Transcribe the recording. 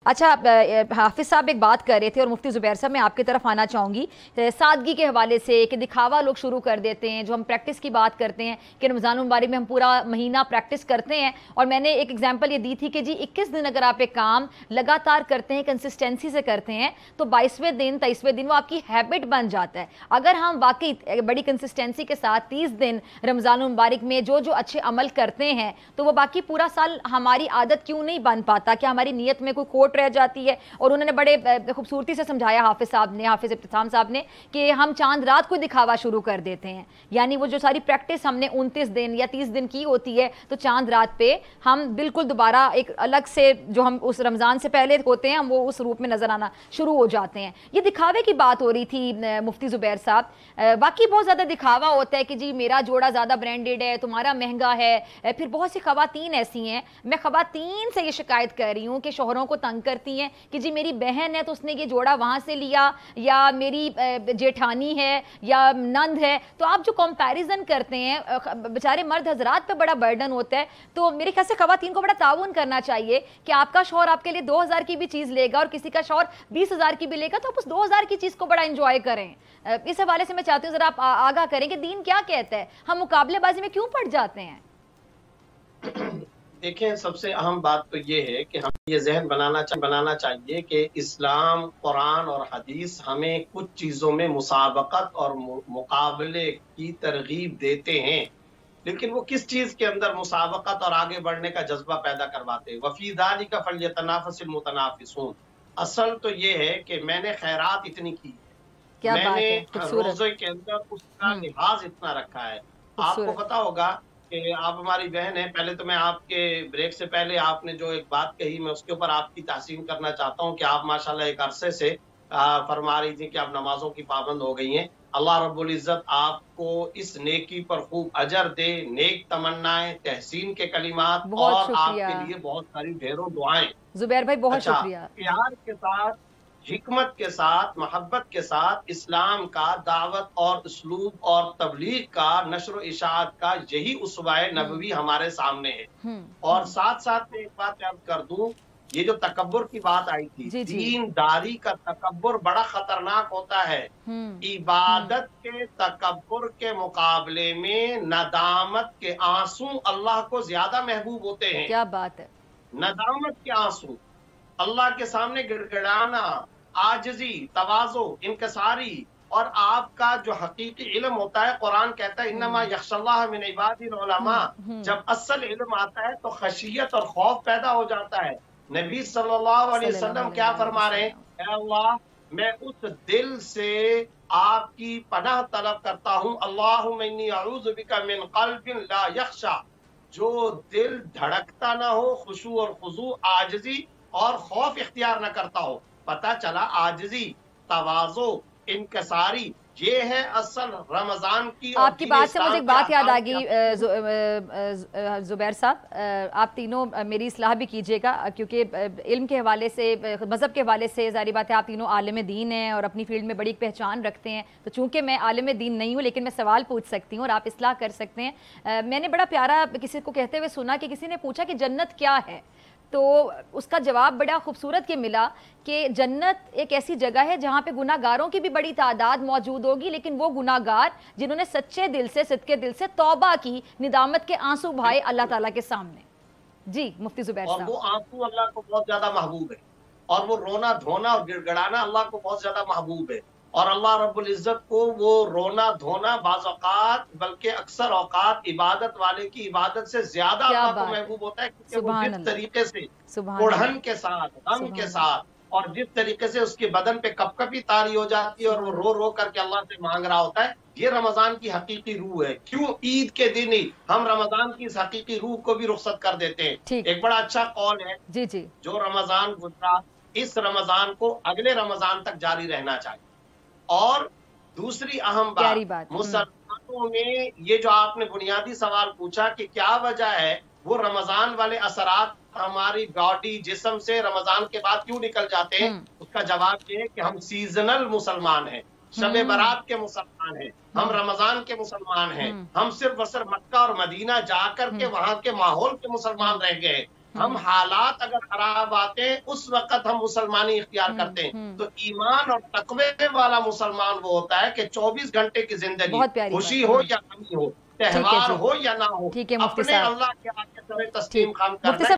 अच्छा, हाफिज साहब एक बात कर रहे थे और मुफ्ती ज़ुबैर साहब मैं आपकी तरफ आना चाहूँगी सादगी के हवाले से कि दिखावा लोग शुरू कर देते हैं। जो हम प्रैक्टिस की बात करते हैं कि रमज़ान मुबारक में हम पूरा महीना प्रैक्टिस करते हैं, और मैंने एक एग्जांपल ये दी थी कि जी 21 दिन अगर आप एक काम लगातार करते हैं, कंसिस्टेंसी से करते हैं, तो 22वें दिन 23वें दिन वो आपकी हैबिट बन जाता है। अगर हम वाकई बड़ी कंसिस्टेंसी के साथ 30 दिन रमज़ान मुबारक में जो जो अच्छे अमल करते हैं, तो वो बाकी पूरा साल हमारी आदत क्यों नहीं बन पाता? क्या हमारी नीयत में कोई खोट रह जाती है? और उन्होंने बड़े खूबसूरती से समझाया हाफिज साहब ने, हाफिज इब्तिसाम साहब ने, कि हम चांद रात को दिखावा शुरू कर देते हैं। यानी वो जो सारी प्रैक्टिस हमने 29 दिन या 30 दिन की होती है, तो चांद रात पे हम बिल्कुल दोबारा एक अलग से जो हम उस रमज़ान से पहले होते हैं, हम वो उस रूप में नजर आना शुरू हो जाते हैं। ये दिखावे की बात हो रही थी मुफ्ती ज़ुबैर साहब, बाकी बहुत ज़्यादा दिखावा होता है कि जी मेरा जोड़ा ज़्यादा ब्रांडेड है, तुम्हारा महंगा है। फिर बहुत सी खवातीन ऐसी हैं, मैं खवातीन से ये शिकायत कर रही हूँ कि शोहरों को तंग करती हैं कि जी मेरी बहन है तो उसने ये जोड़ा वहाँ से लिया, या मेरी जेठानी है या नंद है। तो आप जो कंपैरिजन करते हैं, बेचारे मर्द हजरात पे बड़ा बर्डन होता है। तो मेरे ख्याल से खवातीन को बड़ा ताउन करना चाहिए कि आपका शौहर आपके लिए 2000 की भी चीज़ लेगा और किसी का शौहर 20,000 की भी लेगा, तो आप उस 2000 की चीज़ को बड़ा इंजॉय करें। इस हवाले से मैं चाहती हूँ ज़रा आप आगाह करें कि दीन क्या कहता है, हम मुकाबलेबाजी में क्यों पड़ जाते हैं? देखें, सबसे अहम बात तो ये है कि हम ये जहन बनाना चाहिए कि इस्लाम, कुरान और हदीस हमें कुछ चीज़ों में मुसाबकत और मुकाबले की तरगीब देते हैं, लेकिन वो किस चीज़ के अंदर मुसाबकत और आगे बढ़ने का जज्बा पैदा करवाते हैं। वफ़ी ज़ालिका फ़ल्यतनाफ़सिल मुतनाफ़िसून। असल तो ये है कि मैंने खैरात इतनी की है, मैंने रोज़े के अंदर उसका लिहाज इतना रखा है। आपको पता होगा कि आप हमारी बहन है। पहले तो मैं आपके ब्रेक से पहले आपने जो एक बात कही, मैं उसके ऊपर आपकी तहसीन करना चाहता हूँ कि आप माशाल्लाह एक अरसे से फरमा रही थी कि आप नमाजों की पाबंद हो गई हैं। अल्लाह रब्बुल इज्जत आपको इस नेकी पर खूब अजर दे, नेक तमन्नाएं, तहसीन के कलिमात और आपके लिए बहुत सारी ढेरों दुआएं। ज़ुबैर भाई बहुत शुक्रिया। प्यार के साथ, हिकमत के साथ, मोहब्बत के साथ इस्लाम का दावत और उसलूब और तबलीग का, नशर इशाअत का यही उसवाए नबवी हमारे सामने है। और साथ साथ में एक बात याद कर दूं, ये जो तकब्बुर की बात आई थी, दीनदारी का तकब्बुर बड़ा खतरनाक होता है। इबादत के तकब्बुर के मुकाबले में नदामत के आंसू अल्लाह को ज्यादा महबूब होते हैं। क्या बात है। नदामत के आंसू, अल्लाह के सामने गिड़गिड़ाना, आजिज़ी, तवाज़ो, इनकसारी, और आपका जो हकीकी इल्म होता है, कुरान कहता है इन्नमा यख्शल्लाह मिन इबादिल उलमा। जब असल इल्म आता है तो खशियत और खौफ पैदा हो जाता है। नबी सल्लल्लाहु अलैहि वसल्लम क्या फरमा रहे हैं? ऐ अल्लाह, मैं उस दिल से आपकी पनाह तलब करता हूँ, अल्लाहुम्मा इन्नी अऊज़ु बिका मिन क़ल्बिन ला यख्शा, जो दिल धड़कता ना हो, खुशू और खुजू, आजिज़ी और खौफ इख्तियार न करता हो। पता चला आजिज़ी, तवाज़ो, इनकसारी, ये है असल रमजान की। आपकी बात से मुझे एक बात याद आ गई ज़ुबैर साहब, आप तीनों मेरी इस्लाह भी कीजिएगा, क्योंकि इल्म के हवाले से, मज़हब के हवाले से ज़ाहिर बात है आप तीनों आलिम दीन हैं और अपनी फील्ड में बड़ी पहचान रखते हैं। तो चूंकि मैं आलिम दीन नहीं हूँ, लेकिन मैं सवाल पूछ सकती हूँ और आप इस्लाह कर सकते हैं। मैंने बड़ा प्यारा किसी को कहते हुए सुना कि किसी ने पूछा कि जन्नत क्या है, तो उसका जवाब बड़ा खूबसूरत के मिला कि जन्नत एक ऐसी जगह है जहाँ पे गुनाहगारों की भी बड़ी तादाद मौजूद होगी, लेकिन वो गुनाहगार जिन्होंने सच्चे दिल से, सिद्के दिल से तौबा की, निदामत के आंसू भाए अल्लाह ताला के सामने। जी मुफ्ती ज़ुबैर साहब। और वो आंसू अल्लाह को बहुत ज्यादा महबूब है, और वो रोना धोना और गिड़गिड़ाना अल्लाह को बहुत ज्यादा महबूब है। और अल्लाह रब्बुल इज्जत को वो रोना धोना बाज़ औक़ात, बल्कि अक्सर औक़ात इबादत वाले की इबादत से ज्यादा अल्लाह को महबूब होता है, क्योंकि वो जिस तरीके से उड़हन के साथ, गम के साथ, और जिस तरीके से उसके बदन पे कपकपी तारी हो जाती है और वो रो रो करके अल्लाह से मांग रहा होता है, ये रमजान की हकीकी रूह है। क्यों ईद के दिन ही हम रमजान की इस हकीकी रूह को भी रुखसत कर देते हैं। एक बड़ा अच्छा कौल है, जी जी, जो रमजान गुजरा, इस रमजान को अगले रमजान तक जारी रहना चाहिए। और दूसरी अहम बात, मुसलमानों में ये जो आपने बुनियादी सवाल पूछा कि क्या वजह है वो रमजान वाले असरात हमारी बॉडी, जिस्म से रमजान के बाद क्यों निकल जाते हैं, उसका जवाब ये है कि हम सीजनल मुसलमान हैं, शबे बारात के मुसलमान हैं, हम रमजान के मुसलमान हैं, हम सिर्फ और सिर्फ मक्का और मदीना जाकर के वहां के माहौल के मुसलमान रह गए। हम हालात अगर खराब आते हैं उस वक्त हम मुसलमानी इख्तियार करते हैं। तो ईमान और तकवे वाला मुसलमान वो होता है कि 24 घंटे की जिंदगी खुशी हो या गमी हो, त्योहार हो या ना हो, ठीक है मुफ्ती अपने साहब, अल्लाह के आगे सर तस्लीम खाम कर मुफ्ती साहब